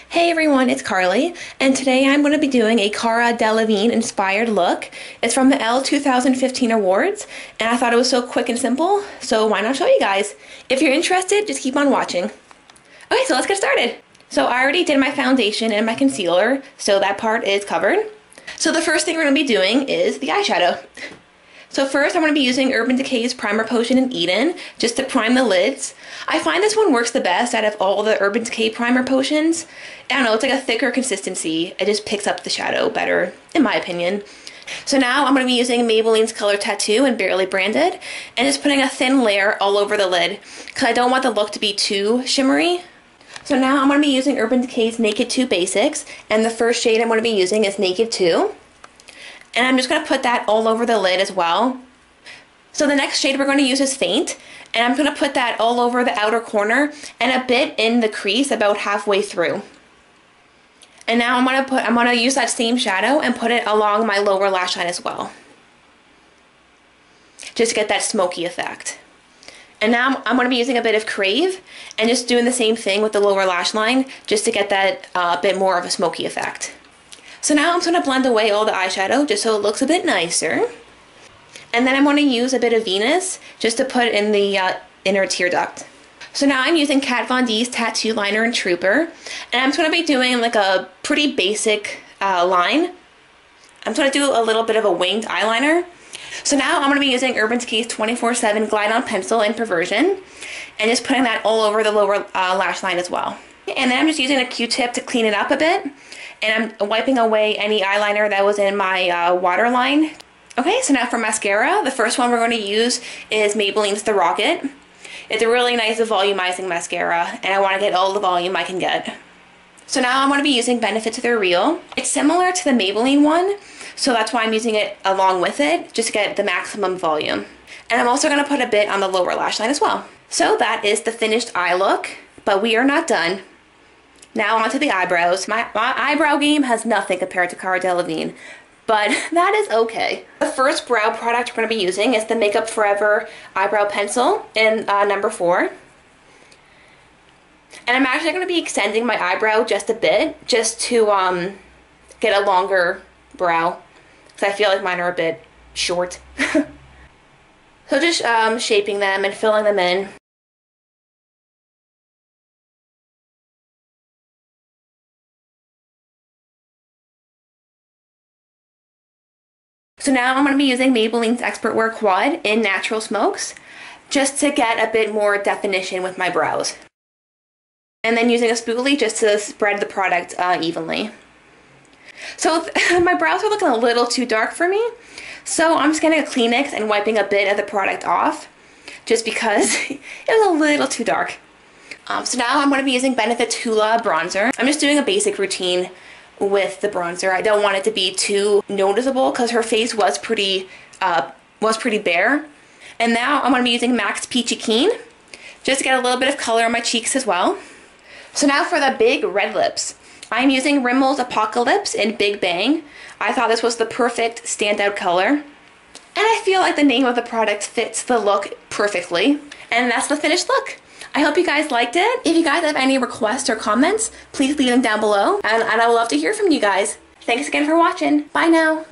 Hey everyone, it's Carly, and today I'm going to be doing a Cara Delevingne inspired look. It's from the Elle 2015 awards, and I thought it was so quick and simple, so why not show you guys? If you're interested, just keep on watching. Okay, so let's get started. So I already did my foundation and my concealer, so that part is covered. So the first thing we're going to be doing is the eyeshadow. So first I'm going to be using Urban Decay's Primer Potion in Eden, just to prime the lids. I find this one works the best out of all the Urban Decay primer potions. I don't know, it's like a thicker consistency. It just picks up the shadow better, in my opinion. So now I'm going to be using Maybelline's Color Tattoo in Barely Branded, and just putting a thin layer all over the lid, because I don't want the look to be too shimmery. So now I'm going to be using Urban Decay's Naked 2 Basics, and the first shade I'm going to be using is Naked 2. And I'm just going to put that all over the lid as well. So the next shade we're going to use is Faint, and I'm going to put that all over the outer corner and a bit in the crease about halfway through. And now I'm going to use that same shadow and put it along my lower lash line as well, just to get that smoky effect. And now I'm going to be using a bit of Crave and just doing the same thing with the lower lash line, just to get that bit more of a smoky effect. So now I'm going to blend away all the eyeshadow just so it looks a bit nicer. And then I'm going to use a bit of Venus just to put in the inner tear duct. So now I'm using Kat Von D's Tattoo Liner and Trooper. And I'm going to be doing like a pretty basic line. I'm going to do a little bit of a winged eyeliner. So now I'm going to be using Urban Decay's 24/7 Glide On Pencil in Perversion. And just putting that all over the lower lash line as well. And then I'm just using a Q-tip to clean it up a bit. And I'm wiping away any eyeliner that was in my waterline. Okay, so now for mascara, the first one we're going to use is Maybelline's The Rocket. It's a really nice volumizing mascara, and I want to get all the volume I can get. So now I'm going to be using Benefit to the Real. It's similar to the Maybelline one, so that's why I'm using it along with it, just to get the maximum volume. And I'm also going to put a bit on the lower lash line as well. So that is the finished eye look, but we are not done. Now onto the eyebrows. My eyebrow game has nothing compared to Cara Delevingne, but that is okay. The first brow product we're going to be using is the Makeup Forever Eyebrow Pencil in number 4. And I'm actually going to be extending my eyebrow just a bit, just to get a longer brow, because I feel like mine are a bit short. So just shaping them and filling them in. So now I'm going to be using Maybelline's Expert Wear Quad in Natural Smokes, just to get a bit more definition with my brows. And then using a spoolie just to spread the product evenly. So my brows are looking a little too dark for me, so I'm just getting a Kleenex and wiping a bit of the product off, just because it was a little too dark. So now I'm going to be using Benefit's Hoola bronzer. I'm just doing a basic routine with the bronzer. I don't want it to be too noticeable because her face was pretty bare. And now I'm going to be using MAC's PeachyKeen just to get a little bit of color on my cheeks as well. So now for the big red lips. I'm using Rimmel's Apocalips in Big Bang. I thought this was the perfect standout color. And I feel like the name of the product fits the look perfectly. And that's the finished look. I hope you guys liked it. If you guys have any requests or comments, please leave them down below. And I would love to hear from you guys. Thanks again for watching. Bye now.